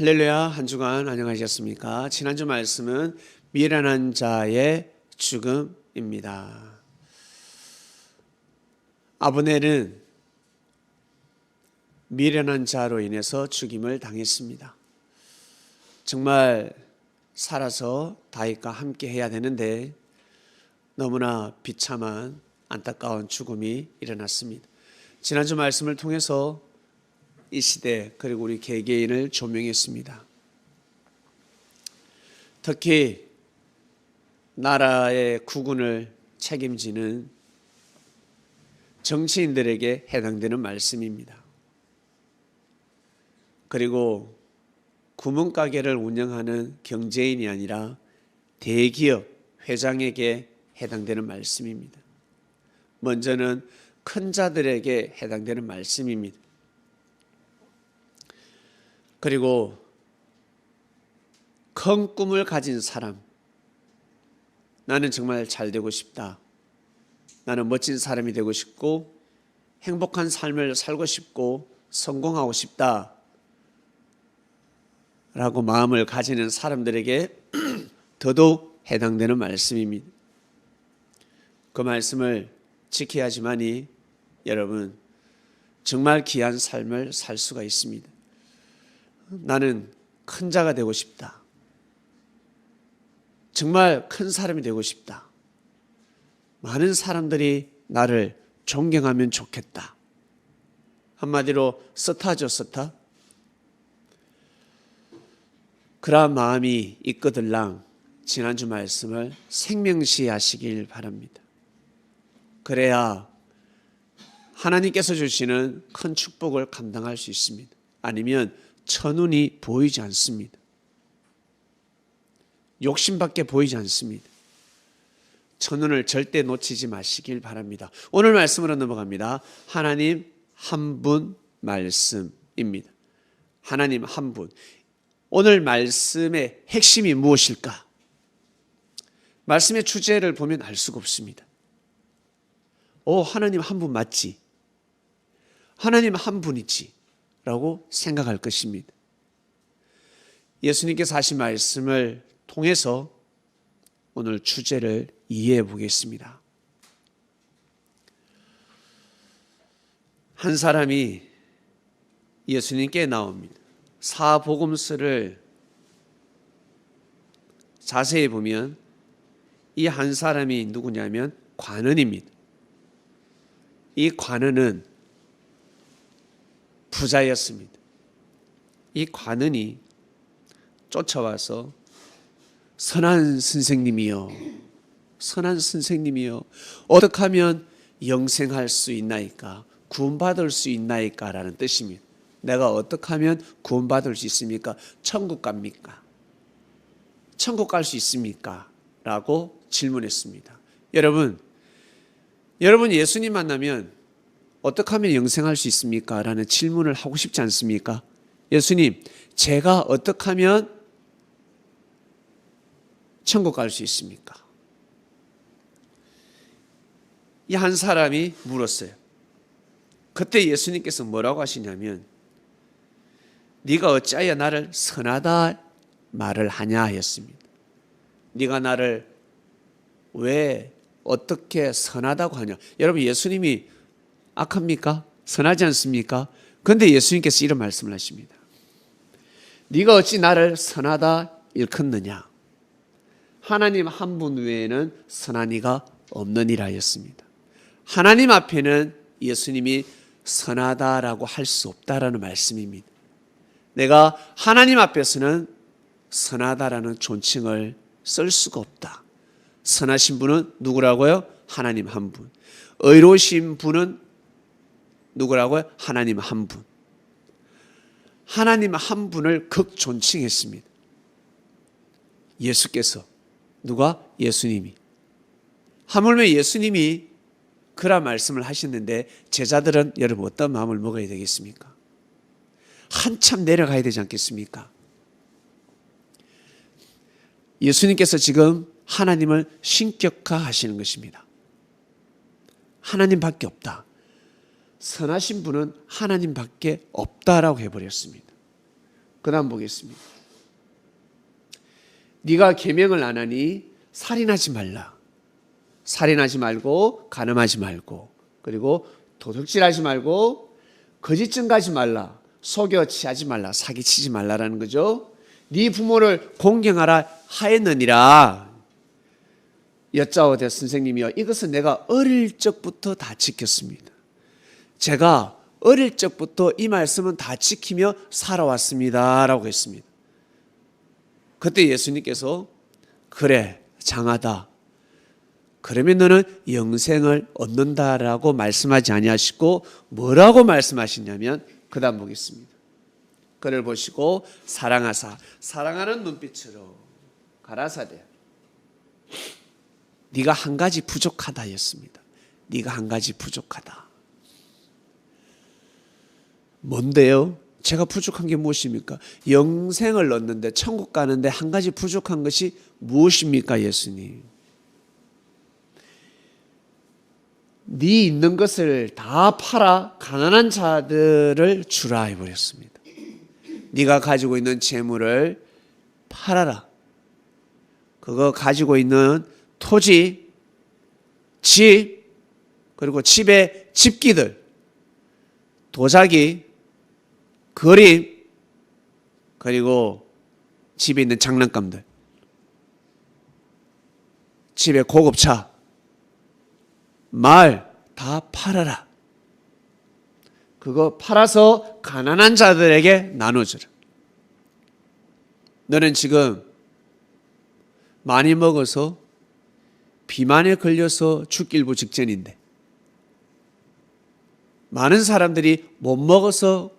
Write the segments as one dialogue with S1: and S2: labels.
S1: 할렐루야, 한 주간 안녕하셨습니까? 지난주 말씀은 미련한 자의 죽음입니다. 아브넬은 미련한 자로 인해서 죽임을 당했습니다. 정말 살아서 다윗과 함께 해야 되는데 너무나 비참한 안타까운 죽음이 일어났습니다. 지난주 말씀을 통해서 이 시대 그리고 우리 개개인을 조명했습니다. 특히 나라의 국운을 책임지는 정치인들에게 해당되는 말씀입니다. 그리고 구멍가게를 운영하는 경제인이 아니라 대기업 회장에게 해당되는 말씀입니다. 먼저는 큰 자들에게 해당되는 말씀입니다. 그리고 큰 꿈을 가진 사람, 나는 정말 잘 되고 싶다. 나는 멋진 사람이 되고 싶고 행복한 삶을 살고 싶고 성공하고 싶다. 라고 마음을 가지는 사람들에게 더더욱 해당되는 말씀입니다. 그 말씀을 지켜야지만이 여러분 정말 귀한 삶을 살 수가 있습니다. 나는 큰 자가 되고 싶다. 정말 큰 사람이 되고 싶다. 많은 사람들이 나를 존경하면 좋겠다. 한마디로 스타죠, 스타. 그러한 마음이 있거들랑 지난주 말씀을 생명시 하시길 바랍니다. 그래야 하나님께서 주시는 큰 축복을 감당할 수 있습니다. 아니면 천운이 보이지 않습니다. 욕심밖에 보이지 않습니다. 천운을 절대 놓치지 마시길 바랍니다. 오늘 말씀으로 넘어갑니다. 하나님 한 분 말씀입니다. 하나님 한 분. 오늘 말씀의 핵심이 무엇일까? 말씀의 주제를 보면 알 수가 없습니다. 하나님 한 분 맞지? 하나님 한 분이지? 라고 생각할 것입니다. 예수님께서 하신 말씀을 통해서 오늘 주제를 이해해 보겠습니다. 한 사람이 예수님께 나옵니다. 사복음서를 자세히 보면 이 한 사람이 누구냐면 관원입니다. 이 관원은 부자였습니다. 이 관원이 쫓아와서 선한 선생님이요, 선한 선생님이요, 어떻게 하면 영생할 수 있나이까, 구원받을 수 있나이까 라는 뜻입니다. 내가 어떻게 하면 구원받을 수 있습니까? 천국 갑니까? 천국 갈 수 있습니까? 라고 질문했습니다. 여러분 예수님 만나면 어떻게 하면 영생할 수 있습니까? 라는 질문을 하고 싶지 않습니까? 예수님, 제가 어떻게 하면 천국 갈 수 있습니까? 이 한 사람이 물었어요. 그때 예수님께서 뭐라고 하시냐면 네가 어찌하여 나를 선하다 말을 하냐 하였습니다. 네가 나를 왜 어떻게 선하다고 하냐? 여러분 예수님이 악합니까? 선하지 않습니까? 그런데 예수님께서 이런 말씀을 하십니다. 네가 어찌 나를 선하다 일컫느냐? 하나님 한 분 외에는 선한 이가 없느니라 하였습니다. 하나님 앞에는 예수님이 선하다라고 할 수 없다라는 말씀입니다. 내가 하나님 앞에서는 선하다라는 존칭을 쓸 수가 없다. 선하신 분은 누구라고요? 하나님 한 분. 의로우신 분은 누구라고요? 하나님 한 분. 하나님 한 분을 극존칭했습니다. 예수께서. 누가? 예수님이. 하물며 예수님이 그런 말씀을 하셨는데 제자들은 여러분 어떤 마음을 먹어야 되겠습니까? 한참 내려가야 되지 않겠습니까? 예수님께서 지금 하나님을 신격화하시는 것입니다. 하나님밖에 없다. 선하신 분은 하나님밖에 없다라고 해버렸습니다. 그 다음 보겠습니다. 네가 계명을 안 하니 살인하지 말라. 살인하지 말고 간음하지 말고 그리고 도둑질하지 말고 거짓 증거하지 말라. 속여 취하지 말라. 사기치지 말라라는 거죠. 네 부모를 공경하라 하였느니라. 여짜오되 선생님이여, 이것은 내가 어릴 적부터 다 지켰습니다. 제가 어릴 적부터 이 말씀은 다 지키며 살아왔습니다 라고 했습니다. 그때 예수님께서 그래 장하다, 그러면 너는 영생을 얻는다라고 말씀하지 아니하시고 뭐라고 말씀하시냐면 그 다음 보겠습니다. 그를 보시고 사랑하사, 사랑하는 눈빛으로 가라사대 네가 한 가지 부족하다 였습니다. 네가 한 가지 부족하다. 뭔데요? 제가 부족한 게 무엇입니까? 영생을 얻는데, 천국 가는데 한 가지 부족한 것이 무엇입니까? 예수님, 네 있는 것을 다 팔아 가난한 자들을 주라 해버렸습니다. 네가 가지고 있는 재물을 팔아라. 그거 가지고 있는 토지, 집, 그리고 집의 집기들, 도자기, 그림, 그리고 집에 있는 장난감들, 집에 고급차, 말 다 팔아라. 그거 팔아서 가난한 자들에게 나눠주라. 너는 지금 많이 먹어서 비만에 걸려서 죽길부 직전인데, 많은 사람들이 못 먹어서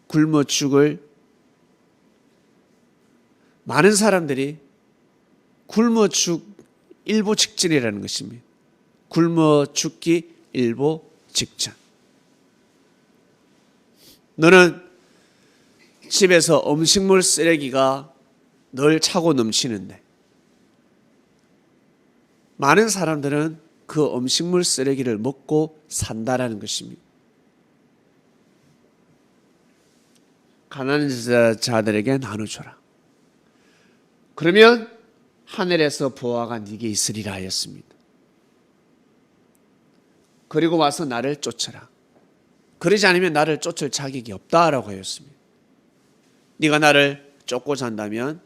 S1: 굶어 죽을, 많은 사람들이 굶어 죽일보 직전이라는 것입니다. 굶어 죽기 일보 직전. 너는 집에서 음식물 쓰레기가 늘 차고 넘치는데, 많은 사람들은 그 음식물 쓰레기를 먹고 산다라는 것입니다. 가난한 자들에게 나눠줘라. 그러면 하늘에서 보화가 네게 있으리라 하였습니다. 그리고 와서 나를 쫓아라. 그러지 않으면 나를 쫓을 자격이 없다라고 하였습니다. 네가 나를 쫓고자 한다면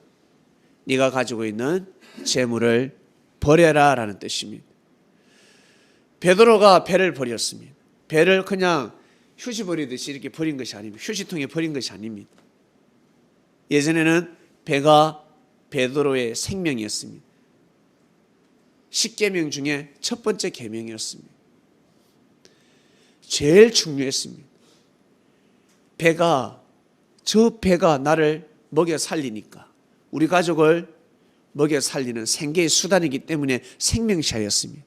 S1: 네가 가지고 있는 재물을 버려라 라는 뜻입니다. 베드로가 배를 버렸습니다. 배를 그냥 휴지 버리듯이 이렇게 버린 것이 아닙니다. 휴지통에 버린 것이 아닙니다. 예전에는 배가 베드로의 생명이었습니다. 10계명 중에 첫 번째 계명이었습니다. 제일 중요했습니다. 저 배가 나를 먹여 살리니까, 우리 가족을 먹여 살리는 생계의 수단이기 때문에 생명시하였습니다.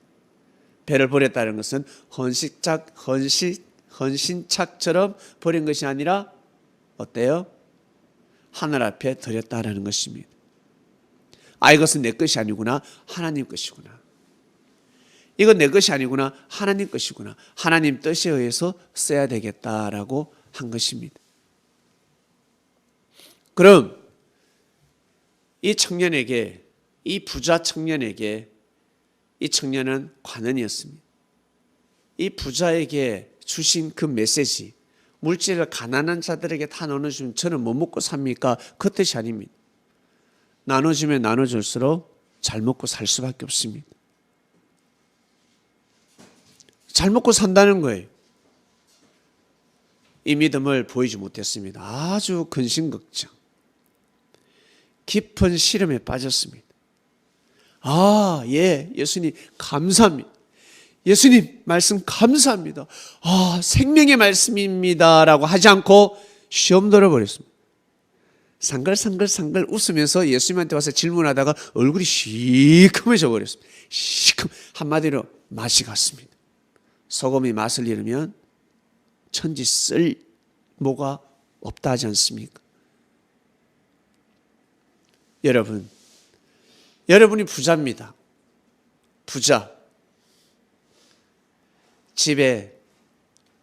S1: 배를 버렸다는 것은 헌신착처럼 버린 것이 아니라 어때요? 하늘 앞에 드렸다라는 것입니다. 이것은 내 것이 아니구나, 하나님 것이구나. 이건 내 것이 아니구나, 하나님 것이구나. 하나님 뜻에 의해서 써야 되겠다라고 한 것입니다. 그럼 이 청년에게, 이 부자 청년에게, 이 청년은 관원이었습니다. 이 부자에게 주신 그 메시지, 물질을 가난한 자들에게 다 나눠주면 저는 뭐 먹고 삽니까? 그 뜻이 아닙니다. 나눠주면 나눠줄수록 잘 먹고 살 수밖에 없습니다. 잘 먹고 산다는 거예요. 이 믿음을 보이지 못했습니다. 아주 근심걱정, 깊은 시름에 빠졌습니다. 예, 예수님 감사합니다. 예수님 말씀 감사합니다. 생명의 말씀입니다 라고 하지 않고 시험 들어버렸습니다. 상글상글 웃으면서 예수님한테 와서 질문하다가 얼굴이 시커매져 버렸습니다. 한마디로 맛이 갔습니다. 소금이 맛을 잃으면 천지 쓸 뭐가 없다 하지 않습니까? 여러분이 부자입니다. 부자. 집에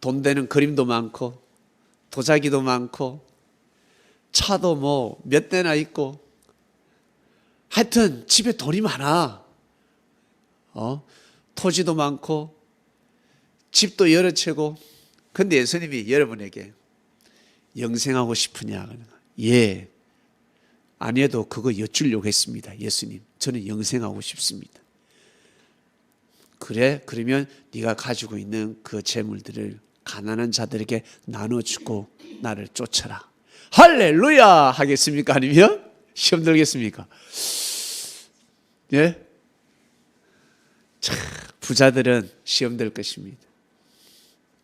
S1: 돈 되는 그림도 많고 도자기도 많고 차도 뭐 몇 대나 있고, 하여튼 집에 돈이 많아. 토지도 많고 집도 여러 채고. 근데 예수님이 여러분에게 영생하고 싶으냐? 예. 아니어도 그거 여쭈려고 했습니다. 예수님, 저는 영생하고 싶습니다. 그래? 그러면 네가 가지고 있는 그 재물들을 가난한 자들에게 나눠주고 나를 쫓아라. 할렐루야 하겠습니까? 아니면 시험 들겠습니까? 예? 참, 부자들은 시험 될 것입니다.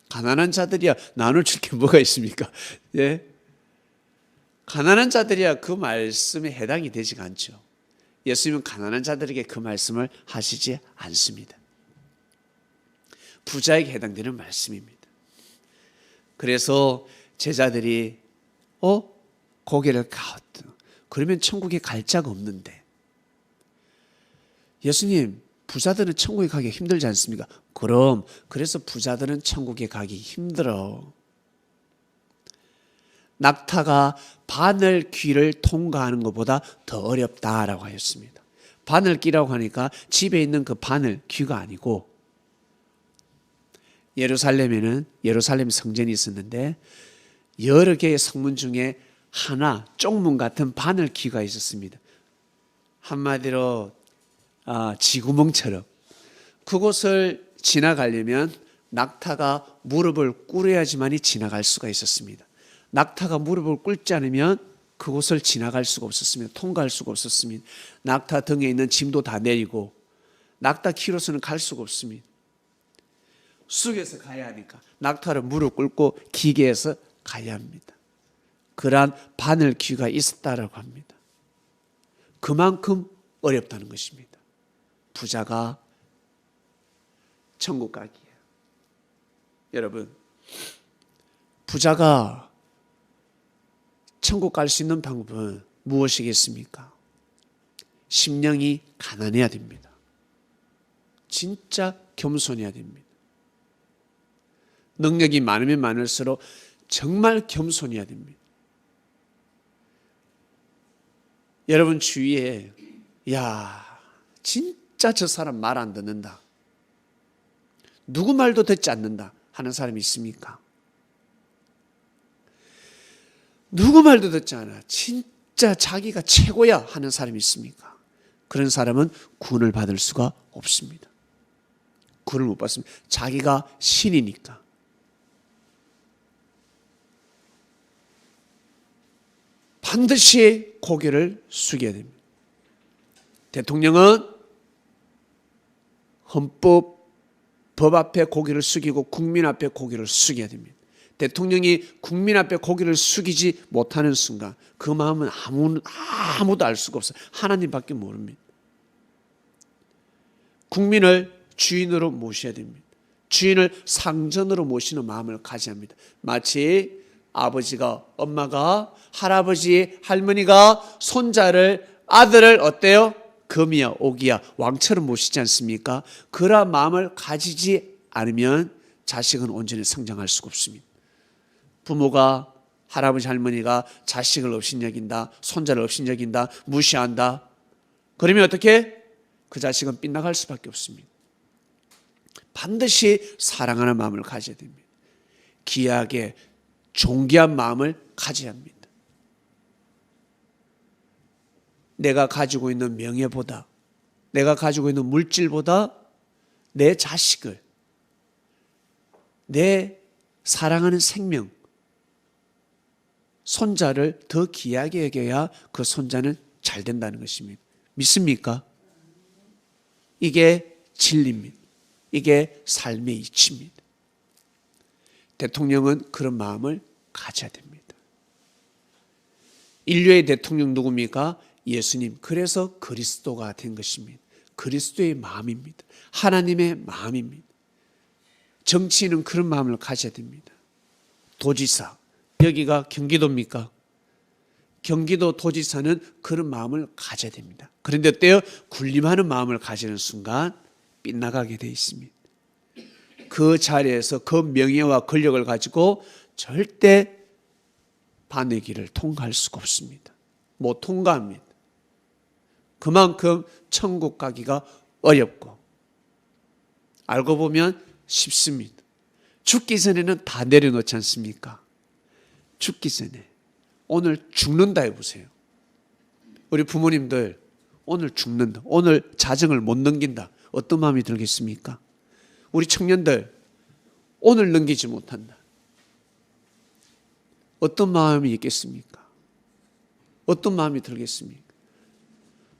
S1: 가난한 자들이야 나눌 줄 게 뭐가 있습니까? 예? 가난한 자들이야 그 말씀에 해당이 되지 않죠. 예수님은 가난한 자들에게 그 말씀을 하시지 않습니다. 부자에게 해당되는 말씀입니다. 그래서 제자들이 고개를 갸웃. 그러면 천국에 갈 자가 없는데, 예수님, 부자들은 천국에 가기 힘들지 않습니까? 그래서 부자들은 천국에 가기 힘들어. 낙타가 바늘 귀를 통과하는 것보다 더 어렵다라고 하였습니다. 바늘 귀라고 하니까 집에 있는 그 바늘 귀가 아니고, 예루살렘에는 예루살렘 성전이 있었는데 여러 개의 성문 중에 하나 쪽문 같은 바늘 귀가 있었습니다. 한마디로 지구멍처럼. 그곳을 지나가려면 낙타가 무릎을 꿇어야지만이 지나갈 수가 있었습니다. 낙타가 무릎을 꿇지 않으면 그곳을 지나갈 수가 없었습니다. 통과할 수가 없었습니다. 낙타 등에 있는 짐도 다 내리고 낙타 키로수는 갈 수가 없습니다. 쑥에서 가야 하니까 낙타를 무릎 꿇고 기계에서 가야 합니다. 그러한 바늘 귀가 있었다라고 합니다. 그만큼 어렵다는 것입니다. 부자가 천국 가기에. 여러분, 부자가 천국 갈 수 있는 방법은 무엇이겠습니까? 심령이 가난해야 됩니다. 진짜 겸손해야 됩니다. 능력이 많으면 많을수록 정말 겸손해야 됩니다. 여러분 주위에 진짜 저 사람 말 안 듣는다, 누구 말도 듣지 않는다 하는 사람이 있습니까? 누구 말도 듣지 않아, 진짜 자기가 최고야 하는 사람이 있습니까? 그런 사람은 구원을 받을 수가 없습니다. 구원을 못 받습니다. 자기가 신이니까. 반드시 고개를 숙여야 됩니다. 대통령은 헌법, 법 앞에 고개를 숙이고 국민 앞에 고개를 숙여야 됩니다. 대통령이 국민 앞에 고개를 숙이지 못하는 순간 그 마음은 아무도 알 수가 없어요. 하나님밖에 모릅니다. 국민을 주인으로 모셔야 됩니다. 주인을 상전으로 모시는 마음을 가져야 합니다. 마치 아버지가, 엄마가, 할아버지, 할머니가 손자를, 아들을 어때요? 금이야, 옥이야, 왕처럼 모시지 않습니까? 그러한 마음을 가지지 않으면 자식은 온전히 성장할 수가 없습니다. 부모가, 할아버지, 할머니가 자식을 업신여긴다, 손자를 업신여긴다, 무시한다. 그러면 어떻게? 그 자식은 빗나갈 수밖에 없습니다. 반드시 사랑하는 마음을 가져야 됩니다. 귀하게 존귀한 마음을 가져야 합니다. 내가 가지고 있는 명예보다, 내가 가지고 있는 물질보다 내 자식을, 내 사랑하는 생명, 손자를 더 귀하게 여겨야 그 손자는 잘 된다는 것입니다. 믿습니까? 이게 진리입니다. 이게 삶의 이치입니다. 대통령은 그런 마음을 가져야 됩니다. 인류의 대통령 누굽니까? 예수님. 그래서 그리스도가 된 것입니다. 그리스도의 마음입니다. 하나님의 마음입니다. 정치인은 그런 마음을 가져야 됩니다. 도지사, 여기가 경기도입니까? 경기도 도지사는 그런 마음을 가져야 됩니다. 그런데 어때요? 군림하는 마음을 가지는 순간 빗나가게 되어 있습니다. 그 자리에서 그 명예와 권력을 가지고 절대 반의 길을 통과할 수가 없습니다. 못 통과합니다. 그만큼 천국 가기가 어렵고 알고 보면 쉽습니다. 죽기 전에는 다 내려놓지 않습니까? 죽기 전에 오늘 죽는다 해보세요. 우리 부모님들 오늘 죽는다, 오늘 자정을 못 넘긴다, 어떤 마음이 들겠습니까? 우리 청년들 오늘 넘기지 못한다, 어떤 마음이 있겠습니까? 어떤 마음이 들겠습니까?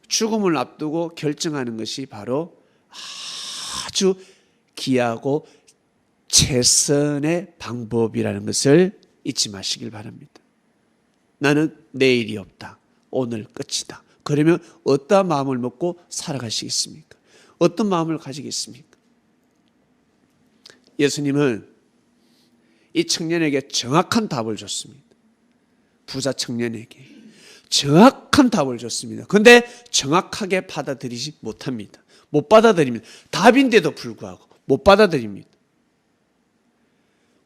S1: 죽음을 앞두고 결정하는 것이 바로 아주 귀하고 최선의 방법이라는 것을 잊지 마시길 바랍니다. 나는 내일이 없다, 오늘 끝이다. 그러면 어떤 마음을 먹고 살아가시겠습니까? 어떤 마음을 가지겠습니까? 예수님은 이 청년에게 정확한 답을 줬습니다. 부자 청년에게 정확한 답을 줬습니다. 그런데 정확하게 받아들이지 못합니다. 못 받아들입니다. 답인데도 불구하고 못 받아들입니다.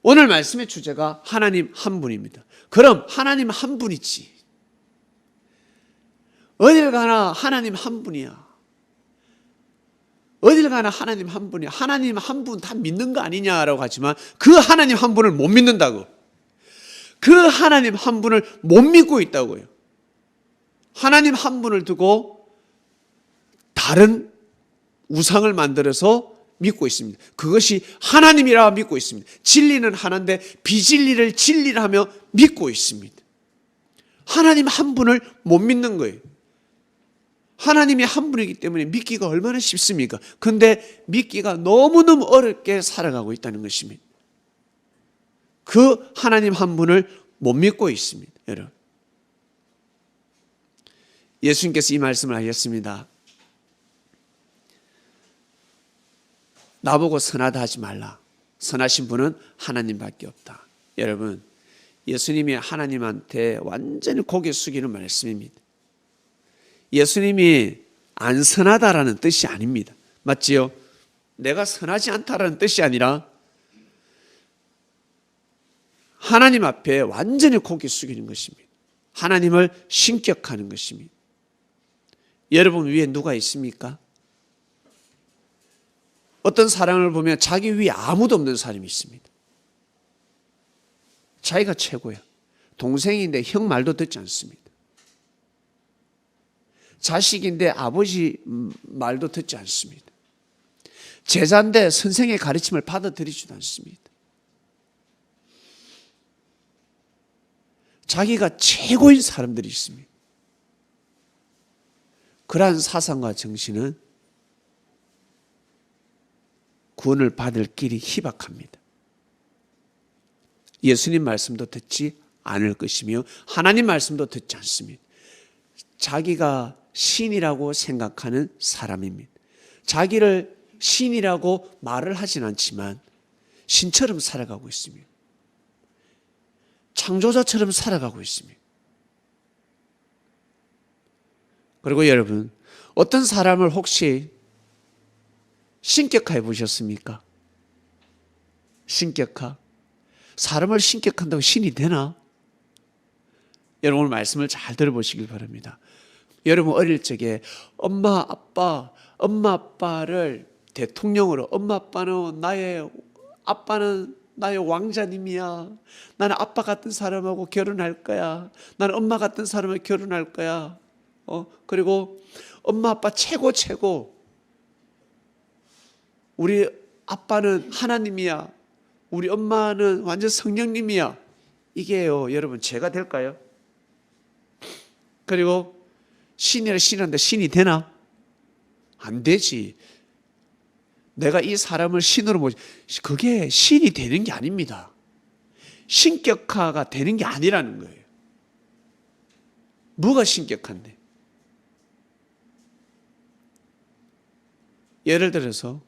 S1: 오늘 말씀의 주제가 하나님 한 분입니다. 그럼 하나님 한 분이지, 어딜 가나 하나님 한 분이야. 어딜 가나 하나님 한 분이야. 하나님 한 분 다 믿는 거 아니냐라고 하지만 그 하나님 한 분을 못 믿는다고. 그 하나님 한 분을 못 믿고 있다고요. 하나님 한 분을 두고 다른 우상을 만들어서 믿고 있습니다. 그것이 하나님이라 믿고 있습니다. 진리는 하나인데 비진리를 진리라 하며 믿고 있습니다. 하나님 한 분을 못 믿는 거예요. 하나님이 한 분이기 때문에 믿기가 얼마나 쉽습니까? 그런데 믿기가 너무너무 어렵게 살아가고 있다는 것입니다. 그 하나님 한 분을 못 믿고 있습니다. 여러분, 예수님께서 이 말씀을 하셨습니다. 나보고 선하다 하지 말라. 선하신 분은 하나님밖에 없다. 여러분, 예수님이 하나님한테 완전히 고개 숙이는 말씀입니다. 예수님이 안 선하다라는 뜻이 아닙니다. 맞지요? 내가 선하지 않다라는 뜻이 아니라 하나님 앞에 완전히 고개 숙이는 것입니다. 하나님을 신격하는 것입니다. 여러분 위에 누가 있습니까? 어떤 사람을 보면 자기 위에 아무도 없는 사람이 있습니다. 자기가 최고야. 동생인데 형 말도 듣지 않습니다. 자식인데 아버지 말도 듣지 않습니다. 제자인데 선생의 가르침을 받아들이지도 않습니다. 자기가 최고인 사람들이 있습니다. 그러한 사상과 정신은 구원을 받을 길이 희박합니다. 예수님 말씀도 듣지 않을 것이며 하나님 말씀도 듣지 않습니다. 자기가 신이라고 생각하는 사람입니다. 자기를 신이라고 말을 하진 않지만 신처럼 살아가고 있습니다. 창조자처럼 살아가고 있습니다. 그리고 여러분, 어떤 사람을 혹시 신격화해 보셨습니까? 신격화. 사람을 신격한다고 신이 되나? 여러분 오늘 말씀을 잘 들어보시길 바랍니다. 여러분 어릴 적에 엄마 아빠를 대통령으로 아빠는 나의 왕자님이야. 나는 아빠 같은 사람하고 결혼할 거야. 나는 엄마 같은 사람하고 결혼할 거야. 그리고 엄마 아빠 최고. 우리 아빠는 하나님이야. 우리 엄마는 완전 성령님이야. 이게요, 여러분 죄가 될까요? 그리고 신이라 신한데 신이 되나? 안 되지. 내가 이 사람을 신으로 보지, 그게 신이 되는 게 아닙니다. 신격화가 되는 게 아니라는 거예요. 뭐가 신격한데? 예를 들어서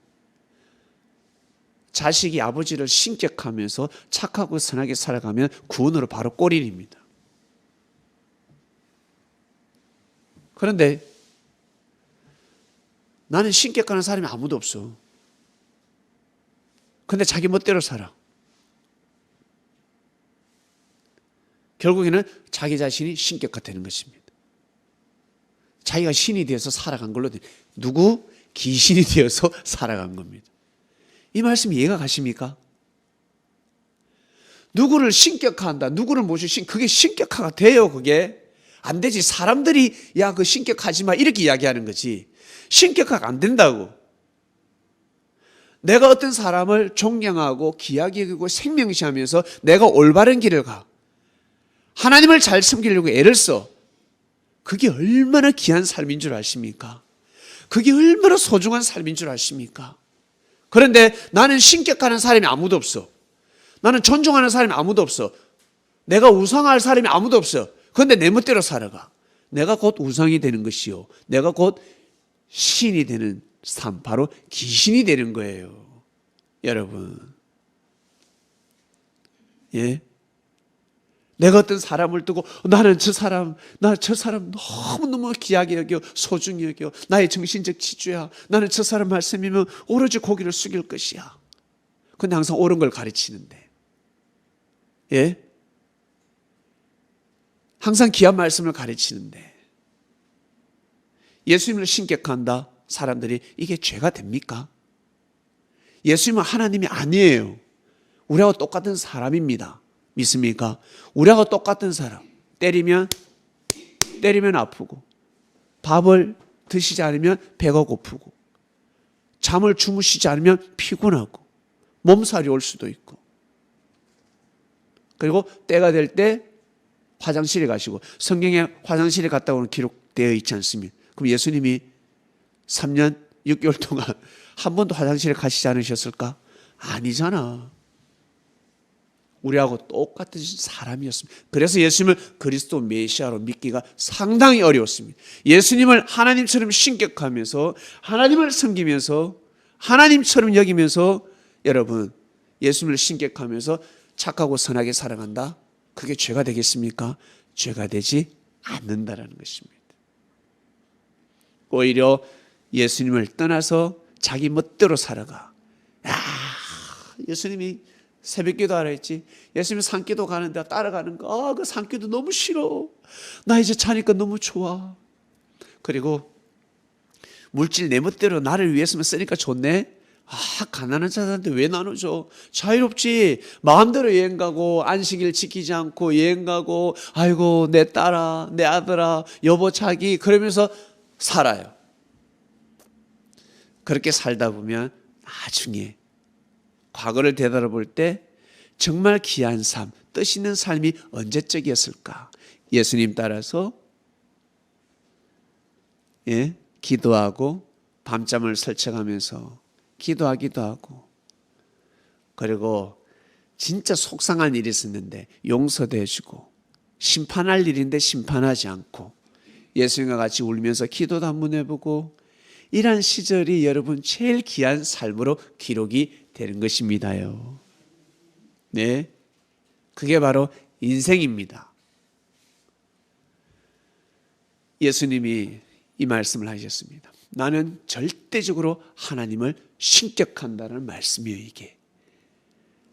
S1: 자식이 아버지를 신격하면서 착하고 선하게 살아가면 구원으로 바로 꼬리입니다. 그런데 나는 신격하는 사람이 아무도 없어. 근데 자기 멋대로 살아. 결국에는 자기 자신이 신격화 되는 것입니다. 자기가 신이 되어서 살아간 걸로 누구? 귀신이 되어서 살아간 겁니다. 이 말씀 이해가 가십니까? 누구를 신격화한다, 누구를 모시신, 그게 신격화가 돼요. 그게 안 되지. 사람들이 야, 그 신격하지 마 이렇게 이야기하는 거지. 신격화가 안 된다고. 내가 어떤 사람을 존경하고 귀하게 여기고 생명시하면서 내가 올바른 길을 가, 하나님을 잘 섬기려고 애를 써. 그게 얼마나 귀한 삶인 줄 아십니까? 그게 얼마나 소중한 삶인 줄 아십니까? 그런데 나는 신격하는 사람이 아무도 없어. 나는 존중하는 사람이 아무도 없어. 내가 우상할 사람이 아무도 없어. 그런데 내 멋대로 살아가. 내가 곧 우상이 되는 것이요, 내가 곧 신이 되는 삶, 바로 귀신이 되는 거예요. 여러분, 예? 내가 어떤 사람을 두고 나는 저 사람 너무너무 귀하게 여겨, 소중히 여겨, 나의 정신적 지주야, 나는 저 사람 말씀이면 오로지 고개를 숙일 것이야. 근데 항상 옳은 걸 가르치는데, 예? 항상 귀한 말씀을 가르치는데 예수님을 신격한다 사람들이, 이게 죄가 됩니까? 예수님은 하나님이 아니에요. 우리하고 똑같은 사람입니다. 믿습니까? 우리하고 똑같은 사람. 때리면 아프고, 밥을 드시지 않으면 배가 고프고, 잠을 주무시지 않으면 피곤하고, 몸살이 올 수도 있고, 그리고 때가 될 때 화장실에 가시고, 성경에 화장실에 갔다 오는 기록되어 있지 않습니까? 그럼 예수님이 3년 6개월 동안 한 번도 화장실에 가시지 않으셨을까? 아니잖아. 우리하고 똑같은 사람이었습니다. 그래서 예수님을 그리스도 메시아로 믿기가 상당히 어려웠습니다. 예수님을 하나님처럼 신격하면서, 하나님을 섬기면서, 하나님처럼 여기면서, 여러분, 예수님을 신격하면서 착하고 선하게 살아간다? 그게 죄가 되겠습니까? 죄가 되지 않는다라는 것입니다. 오히려 예수님을 떠나서 자기 멋대로 살아가. 예수님이 새벽기도 하라 했지. 예수님이 산기도 가는데 따라가는 거, 그 산기도 너무 싫어. 나 이제 자니까 너무 좋아. 그리고 물질 내 멋대로 나를 위해서만 쓰니까 좋네. 가난한 자들한테 왜 나눠줘? 자유롭지. 마음대로 여행 가고, 안식일 지키지 않고 여행 가고, 아이고 내 딸아, 내 아들아, 여보 자기, 그러면서 살아요. 그렇게 살다 보면 나중에 과거를 되돌아볼 때 정말 귀한 삶, 뜻 있는 삶이 언제적이었을까? 예수님 따라서 기도하고 밤잠을 설쳐가면서 기도하기도 하고, 그리고 진짜 속상한 일이 있었는데 용서도 해주고, 심판할 일인데 심판하지 않고, 예수님과 같이 울면서 기도도 한번 해보고, 이런 시절이 여러분 제일 귀한 삶으로 기록이 되는 것입니다요. 네, 그게 바로 인생입니다. 예수님이 이 말씀을 하셨습니다. 나는 절대적으로 하나님을 신격한다는 말씀이에요. 이게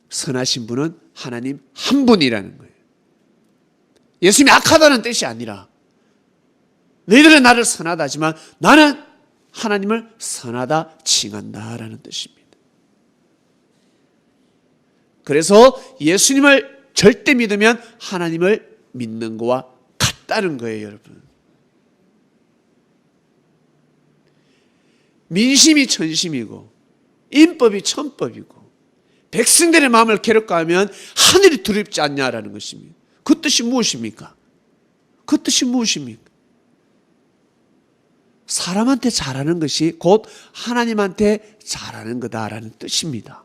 S1: 선하신 분은 하나님 한 분이라는 거예요. 예수님이 악하다는 뜻이 아니라, 너희들은 나를 선하다 하지만 나는 하나님을 선하다 칭한다라는 뜻입니다. 그래서 예수님을 절대 믿으면 하나님을 믿는 거와 같다는 거예요, 여러분. 민심이 천심이고 인법이 천법이고 백성들의 마음을 괴롭게 하면 하늘이 두렵지 않냐라는 것입니다. 그 뜻이 무엇입니까? 그 뜻이 무엇입니까? 사람한테 잘하는 것이 곧 하나님한테 잘하는 거다라는 뜻입니다.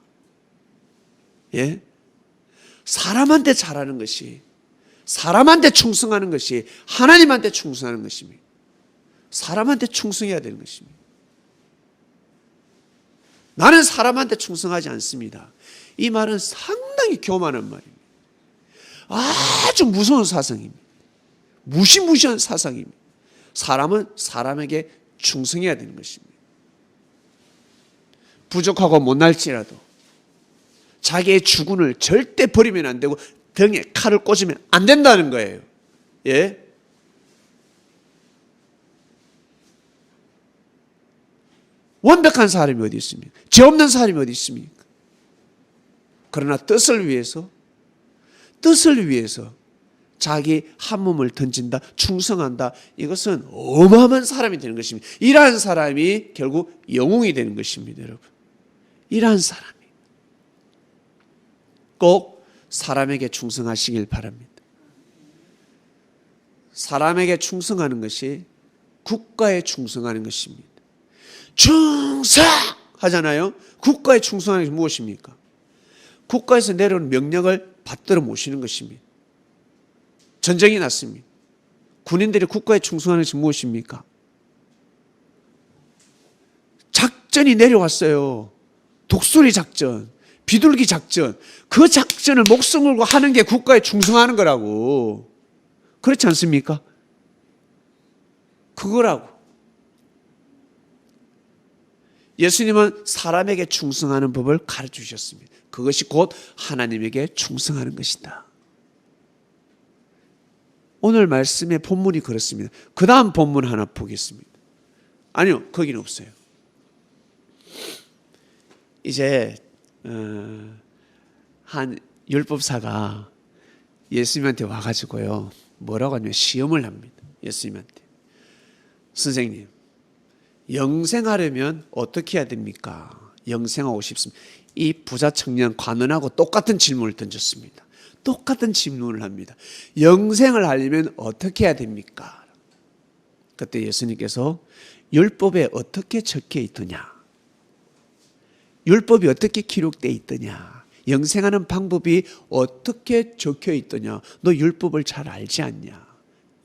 S1: 예? 사람한테 잘하는 것이, 사람한테 충성하는 것이 하나님한테 충성하는 것입니다. 사람한테 충성해야 되는 것입니다. 나는 사람한테 충성하지 않습니다. 이 말은 상당히 교만한 말입니다. 아주 무서운 사상입니다. 무시무시한 사상입니다. 사람은 사람에게 충성해야 되는 것입니다. 부족하고 못날지라도 자기의 주군을 절대 버리면 안 되고 등에 칼을 꽂으면 안 된다는 거예요. 예? 완벽한 사람이 어디 있습니까? 죄 없는 사람이 어디 있습니까? 그러나 뜻을 위해서 자기 한 몸을 던진다, 충성한다. 이것은 어마어마한 사람이 되는 것입니다. 이러한 사람이 결국 영웅이 되는 것입니다, 여러분. 이러한 사람이 꼭 사람에게 충성하시길 바랍니다. 사람에게 충성하는 것이 국가에 충성하는 것입니다. 충성! 하잖아요. 국가에 충성하는 것이 무엇입니까? 국가에서 내려오는 명령을 받들어 모시는 것입니다. 전쟁이 났습니다. 군인들이 국가에 충성하는 것이 무엇입니까? 작전이 내려왔어요. 독수리 작전, 비둘기 작전. 그 작전을 목숨 걸고 하는 게 국가에 충성하는 거라고. 그렇지 않습니까? 그거라고. 예수님은 사람에게 충성하는 법을 가르쳐 주셨습니다. 그것이 곧 하나님에게 충성하는 것이다. 오늘 말씀의 본문이 그렇습니다. 그 다음 본문 하나 보겠습니다. 아니요, 거기는 없어요. 이제 한 율법사가 예수님한테 와가지고요, 뭐라고 하냐면 시험을 합니다. 예수님한테. 선생님, 영생하려면 어떻게 해야 됩니까? 영생하고 싶습니다. 이 부자 청년 관원하고 똑같은 질문을 던졌습니다. 똑같은 질문을 합니다. 영생을 하려면 어떻게 해야 됩니까? 그때 예수님께서 율법에 어떻게 적혀 있더냐? 율법이 어떻게 기록되어 있더냐? 영생하는 방법이 어떻게 적혀 있더냐? 너 율법을 잘 알지 않냐?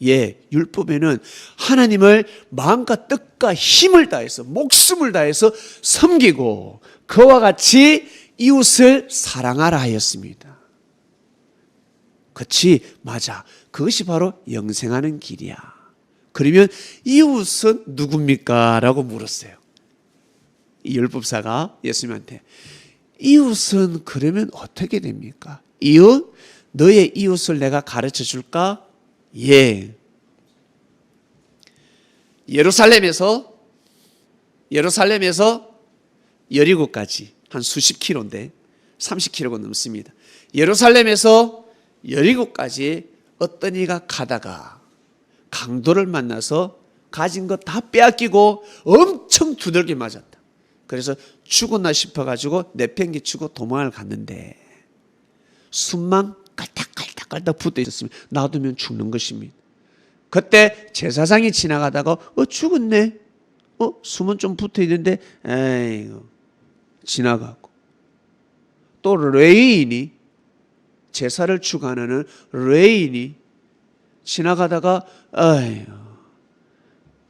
S1: 예, 율법에는 하나님을 마음과 뜻과 힘을 다해서 목숨을 다해서 섬기고 그와 같이 이웃을 사랑하라 하였습니다. 그렇지, 맞아. 그것이 바로 영생하는 길이야. 그러면 이웃은 누굽니까? 라고 물었어요. 이 율법사가 예수님한테. 이웃은 그러면 어떻게 됩니까? 이웃? 너의 이웃을 내가 가르쳐 줄까? 예. 예루살렘에서 여리고까지 한 수십 킬로인데 30킬로가 넘습니다. 예루살렘에서 여리고까지 어떤 이가 가다가 강도를 만나서 가진 것 다 빼앗기고 엄청 두들겨 맞았다. 그래서 죽었나 싶어가지고 내팽개치고 도망을 갔는데 숨만 깔딱깔딱 붙어 있었습니다. 놔두면 죽는 것입니다. 그때 제사장이 지나가다가 죽었네. 숨은 좀 붙어 있는데 에이구 지나가고, 또 레위인이, 제사를 주관하는 레위인이 지나가다가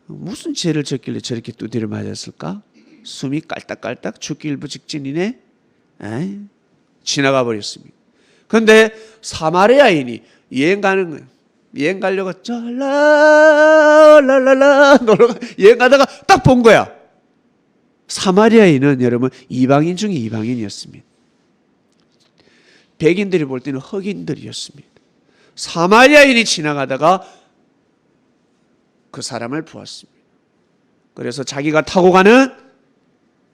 S1: 무슨 죄를 졌길래 저렇게 두드려 맞았을까? 숨이 깔딱깔딱 죽기 일부 직전이네. 지나가 버렸습니다. 그런데 사마리아인이 여행 가는 거예요. 여행 가려고 랄랄랄라 여행 가다가 딱 본 거야. 사마리아인은 여러분 이방인 중에 이방인이었습니다. 백인들이 볼 때는 흑인들이었습니다. 사마리아인이 지나가다가 그 사람을 보았습니다. 그래서 자기가 타고 가는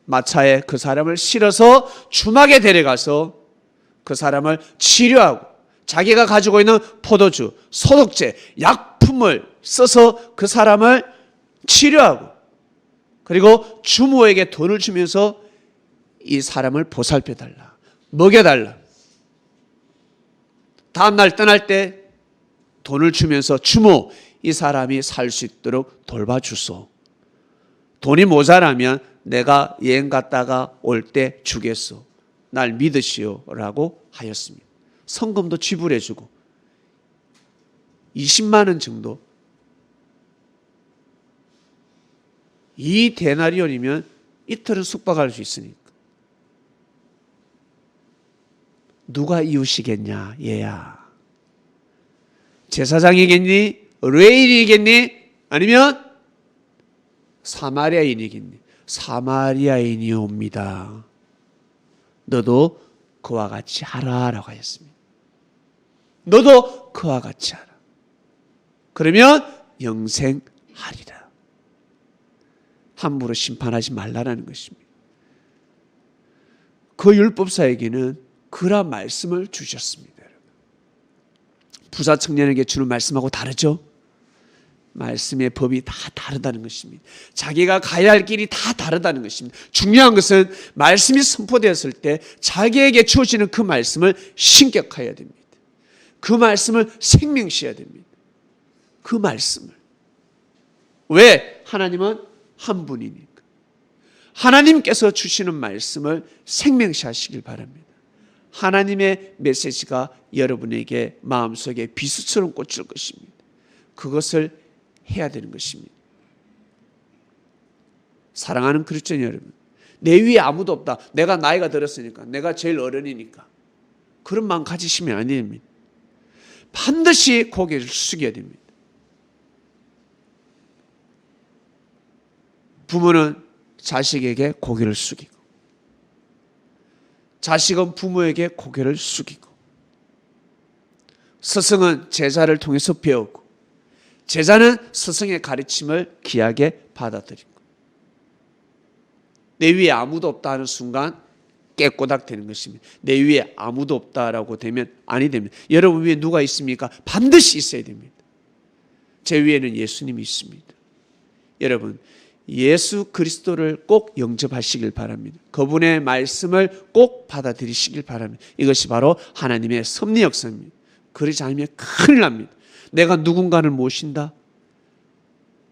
S1: 마차에 그 사람을 실어서 주막에 데려가서 그 사람을 치료하고 자기가 가지고 있는 포도주, 소독제, 약품을 써서 그 사람을 치료하고, 그리고 주모에게 돈을 주면서 이 사람을 보살펴달라, 먹여달라. 다음날 떠날 때 돈을 주면서 주모, 이 사람이 살 수 있도록 돌봐주소. 돈이 모자라면 내가 여행 갔다가 올 때 주겠소. 날 믿으시오 라고 하였습니다. 성금도 지불해주고 20만 원 정도, 이 데나리온이면 이틀은 숙박할 수 있으니까. 누가 이웃이겠냐? 얘야. 제사장이겠니? 레위인이겠니? 아니면 사마리아인이겠니? 사마리아인이옵니다. 너도 그와 같이 하라라고 하였습니다. 너도 그와 같이 하라. 그러면 영생하리라. 함부로 심판하지 말라라는 것입니다. 그 율법사에게는 그런 말씀을 주셨습니다. 부자 청년에게 주는 말씀하고 다르죠? 말씀의 법이 다 다르다는 것입니다. 자기가 가야 할 길이 다 다르다는 것입니다. 중요한 것은 말씀이 선포되었을 때 자기에게 주어지는 그 말씀을 신격하여야 됩니다. 그 말씀을 생명시해야 됩니다. 그 말씀을. 왜? 하나님은 한 분이니까. 하나님께서 주시는 말씀을 생명시하시길 바랍니다. 하나님의 메시지가 여러분에게 마음속에 비수처럼 꽂힐 것입니다. 그것을 해야 되는 것입니다. 사랑하는 그리스도인 여러분, 내 위에 아무도 없다. 내가 나이가 들었으니까, 내가 제일 어른이니까, 그런 마음 가지시면 안 됩니다. 반드시 고개를 숙여야 됩니다. 부모는 자식에게 고개를 숙이고, 자식은 부모에게 고개를 숙이고, 스승은 제자를 통해서 배우고, 제자는 스승의 가르침을 귀하게 받아들이고, 내 위에 아무도 없다 하는 순간 깨꼬닥 되는 것입니다. 내 위에 아무도 없다라고 되면 아니 됩니다. 여러분 위에 누가 있습니까? 반드시 있어야 됩니다. 제 위에는 예수님이 있습니다. 여러분, 예수 그리스도를 꼭 영접하시길 바랍니다. 그분의 말씀을 꼭 받아들이시길 바랍니다. 이것이 바로 하나님의 섭리 역사입니다. 그러지 않으면 큰일 납니다. 내가 누군가를 모신다,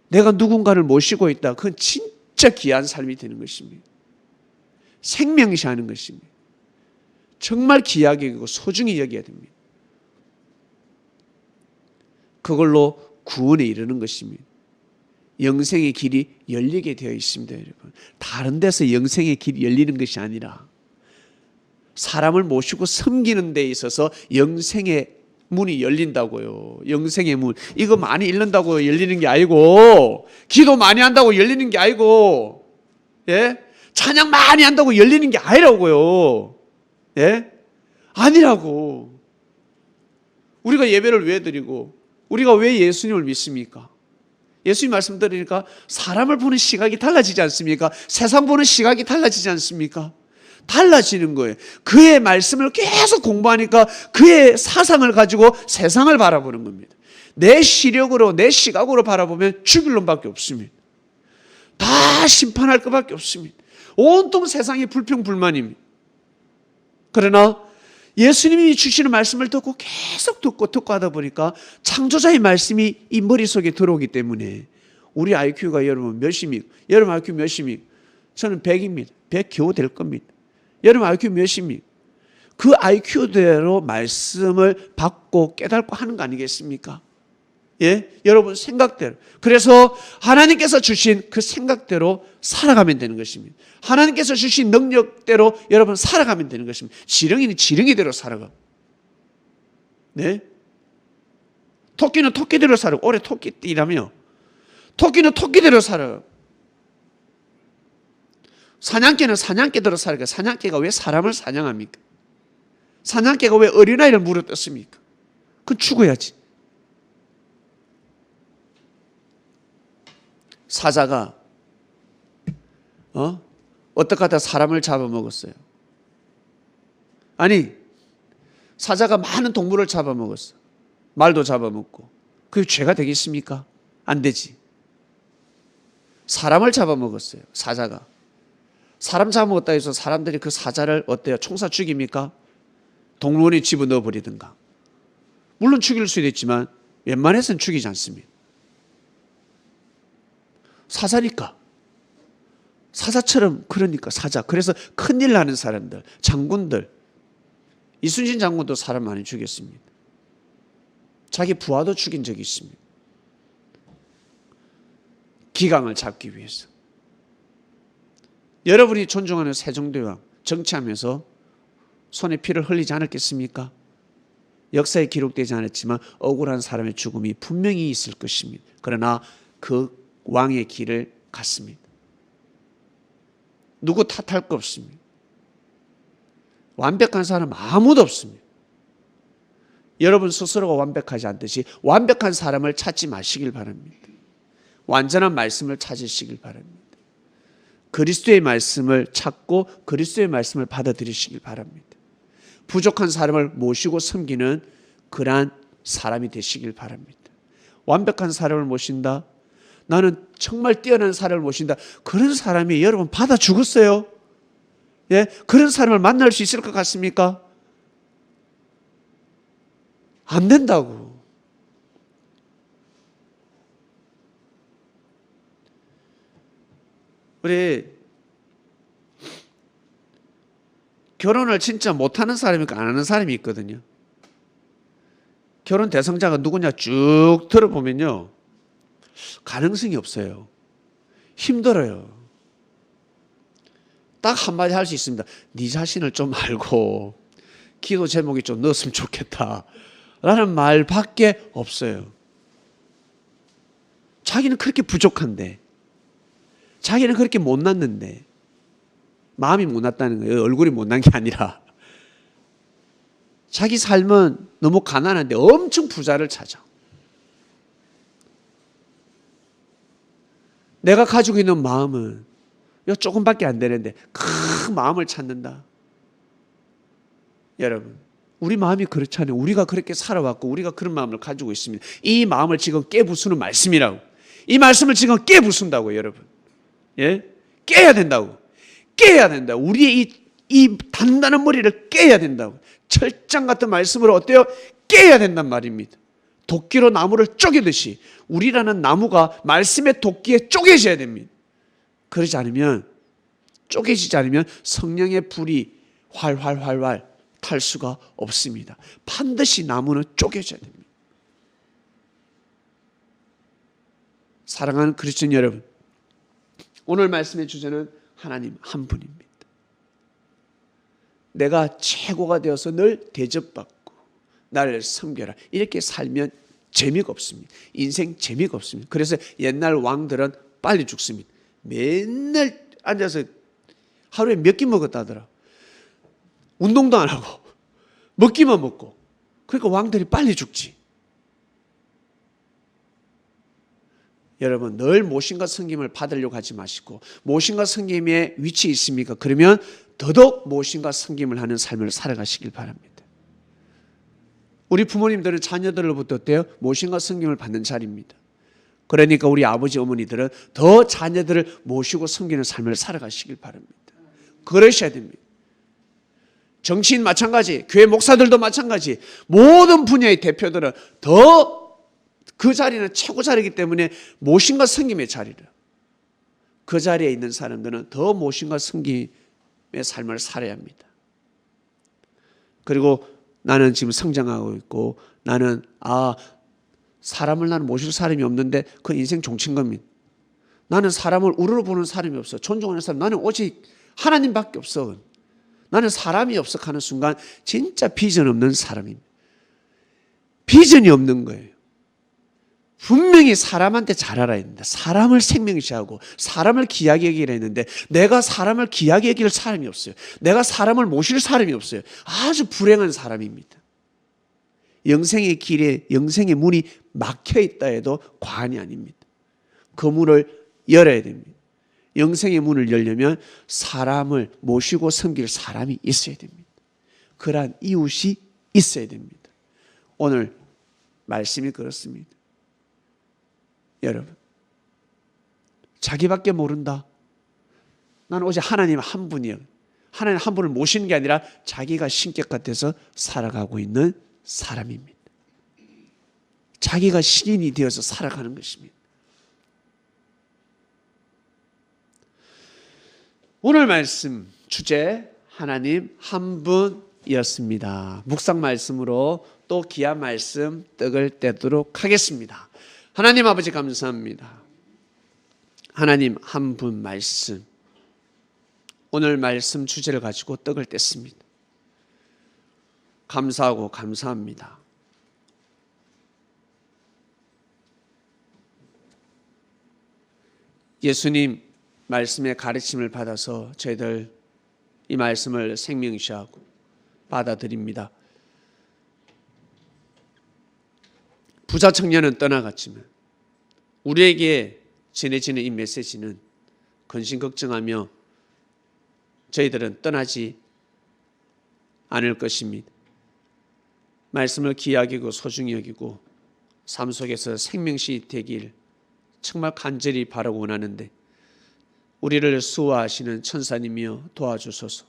S1: 내가 누군가를 모시고 있다, 그건 진짜 귀한 삶이 되는 것입니다. 생명시하는 것입니다. 정말 귀하게 여기고 소중히 여겨야 됩니다. 그걸로 구원에 이르는 것입니다. 영생의 길이 열리게 되어 있습니다, 여러분. 다른 데서 영생의 길이 열리는 것이 아니라 사람을 모시고 섬기는 데 있어서 영생의 문이 열린다고요. 영생의 문. 이거 많이 읽는다고 열리는 게 아니고, 기도 많이 한다고 열리는 게 아니고, 예? 찬양 많이 한다고 열리는 게 아니라고요. 예? 아니라고. 우리가 예배를 왜 드리고, 우리가 왜 예수님을 믿습니까? 예수님 말씀 들으니까 사람을 보는 시각이 달라지지 않습니까? 세상 보는 시각이 달라지지 않습니까? 달라지는 거예요. 그의 말씀을 계속 공부하니까 그의 사상을 가지고 세상을 바라보는 겁니다. 내 시력으로, 내 시각으로 바라보면 죽일 놈밖에 없습니다. 다 심판할 것밖에 없습니다. 온통 세상이 불평불만입니다. 그러나 예수님이 주시는 말씀을 듣고 계속 듣고 하다 보니까 창조자의 말씀이 이 머릿속에 들어오기 때문에 우리 IQ가 여러분 몇입니까? 여러분 IQ 몇입니까? 저는 100입니다. 100 겨우 될 겁니다. 여러분 IQ 몇입니까? 그 IQ대로 말씀을 받고 깨닫고 하는 거 아니겠습니까? 예? 여러분 생각대로. 그래서 하나님께서 주신 그 생각대로 살아가면 되는 것입니다. 하나님께서 주신 능력대로 여러분 살아가면 되는 것입니다. 지렁이는 지렁이대로 살아가. 네? 토끼는 토끼대로 살아가. 올해 토끼띠라며. 토끼는 토끼대로 살아가. 사냥개는 사냥개대로 살아가. 사냥개가 왜 사람을 사냥합니까? 사냥개가 왜 어린아이를 물어뜯습니까? 그건 죽어야지. 사자가 어떻게 하다 사람을 잡아먹었어요. 아니, 사자가 많은 동물을 잡아먹었어. 말도 잡아먹고. 그게 죄가 되겠습니까? 안 되지. 사람을 잡아먹었어요. 사자가. 사람 잡아먹었다 해서 사람들이 그 사자를 어때요? 총사 죽입니까? 동물원에 집어넣어 버리든가. 물론 죽일 수도 있지만 웬만해서는 죽이지 않습니다. 사자니까. 사자처럼 그러니까 사자. 그래서 큰일 나는 사람들, 장군들. 이순신 장군도 사람 많이 죽였습니다. 자기 부하도 죽인 적이 있습니다. 기강을 잡기 위해서. 여러분이 존중하는 세종대왕 정치하면서 손에 피를 흘리지 않았겠습니까? 역사에 기록되지 않았지만 억울한 사람의 죽음이 분명히 있을 것입니다. 그러나 그 왕의 길을 갔습니다. 누구 탓할 거 없습니다. 완벽한 사람 아무도 없습니다. 여러분 스스로가 완벽하지 않듯이 완벽한 사람을 찾지 마시길 바랍니다. 완전한 말씀을 찾으시길 바랍니다. 그리스도의 말씀을 찾고 그리스도의 말씀을 받아들이시길 바랍니다. 부족한 사람을 모시고 섬기는 그러한 사람이 되시길 바랍니다. 완벽한 사람을 모신다? 나는 정말 뛰어난 사람을 모신다. 그런 사람이 여러분 받아 죽었어요? 예? 그런 사람을 만날 수 있을 것 같습니까? 안 된다고. 우리 결혼을 진짜 못하는 사람이니까 안 하는 사람이 있거든요. 결혼 대상자가 누구냐 쭉 들어보면요, 가능성이 없어요. 힘들어요. 딱 한마디 할 수 있습니다. 네 자신을 좀 알고 기도 제목이 좀 넣었으면 좋겠다 라는 말밖에 없어요. 자기는 그렇게 부족한데, 자기는 그렇게 못났는데, 마음이 못났다는 거예요. 얼굴이 못난 게 아니라 자기 삶은 너무 가난한데 엄청 부자를 찾아. 내가 가지고 있는 마음은 조금밖에 안 되는데 큰 마음을 찾는다. 여러분, 우리 마음이 그렇잖아요. 우리가 그렇게 살아왔고 우리가 그런 마음을 가지고 있습니다. 이 마음을 지금 깨부수는 말씀이라고. 이 말씀을 지금 깨부순다고요, 여러분. 예? 깨야 된다고. 깨야 된다. 우리의 이 단단한 머리를 깨야 된다고. 철장 같은 말씀으로 어때요? 깨야 된단 말입니다. 도끼로 나무를 쪼개듯이 우리라는 나무가 말씀의 도끼에 쪼개져야 됩니다. 그러지 않으면, 쪼개지지 않으면 성령의 불이 활활 탈 수가 없습니다. 반드시 나무는 쪼개져야 됩니다. 사랑하는 그리스도인 여러분, 오늘 말씀의 주제는 하나님 한 분입니다. 내가 최고가 되어서 늘 대접받고 나를 섬겨라, 이렇게 살면 재미가 없습니다. 인생 재미가 없습니다. 그래서 옛날 왕들은 빨리 죽습니다. 맨날 앉아서 하루에 몇 끼 먹었다더라. 운동도 안 하고 먹기만 먹고. 그러니까 왕들이 빨리 죽지. 여러분, 늘 모신과 섬김을 받으려고 하지 마시고, 모신과 섬김의 위치에 있습니까? 그러면 더더욱 모신과 섬김을 하는 삶을 살아가시길 바랍니다. 우리 부모님들은 자녀들로부터 어때요? 모신과 섬김을 받는 자리입니다. 그러니까 우리 아버지 어머니들은 더 자녀들을 모시고 섬기는 삶을 살아가시길 바랍니다. 그러셔야 됩니다. 정치인 마찬가지, 교회 목사들도 마찬가지, 모든 분야의 대표들은 더 그 자리는 최고 자리이기 때문에 모신과 섬김의 자리를, 그 자리에 있는 사람들은 더 모신과 섬김의 삶을 살아야 합니다. 그리고 나는 지금 성장하고 있고, 나는 사람을 나는 모실 사람이 없는데 그 인생 종친 겁니다. 나는 사람을 우러러 보는 사람이 없어. 존중하는 사람, 나는 오직 하나님밖에 없어. 나는 사람이 없어 하는 순간 진짜 비전 없는 사람입니다. 비전이 없는 거예요. 분명히 사람한테 잘 알아야 된다. 사람을 생명시하고 사람을 귀하게 여기라 했는데 내가 사람을 귀하게 여길 사람이 없어요. 내가 사람을 모실 사람이 없어요. 아주 불행한 사람입니다. 영생의 길에 영생의 문이 막혀 있다 해도 과언이 아닙니다. 그 문을 열어야 됩니다. 영생의 문을 열려면 사람을 모시고 섬길 사람이 있어야 됩니다. 그러한 이웃이 있어야 됩니다. 오늘 말씀이 그렇습니다. 여러분, 자기밖에 모른다. 나는 오직 하나님 한 분이에요. 하나님 한 분을 모시는 게 아니라 자기가 신격 같아서 살아가고 있는 사람입니다. 자기가 신인이 되어서 살아가는 것입니다. 오늘 말씀 주제, 하나님 한 분이었습니다. 묵상 말씀으로 또 귀한 말씀 떡을 떼도록 하겠습니다. 하나님 아버지 감사합니다. 하나님 한 분 말씀, 오늘 말씀 주제를 가지고 떡을 뗐습니다. 감사하고 감사합니다. 예수님 말씀의 가르침을 받아서 저희들 이 말씀을 생명시하고 받아들입니다. 부자 청년은 떠나갔지만 우리에게 전해지는 이 메시지는 근심 걱정하며 저희들은 떠나지 않을 것입니다. 말씀을 귀하게 여기고 소중히 여기고 삶 속에서 생명시 되길 정말 간절히 바라고 원하는데 우리를 수호하시는 천사님이여 도와주소서.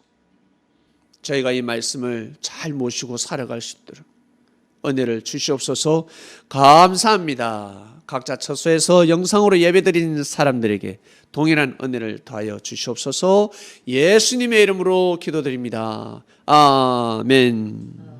S1: 저희가 이 말씀을 잘 모시고 살아갈 수 있도록 은혜를 주시옵소서. 감사합니다. 각자 처소에서 영상으로 예배드리는 사람들에게 동일한 은혜를 더하여 주시옵소서. 예수님의 이름으로 기도드립니다. 아멘.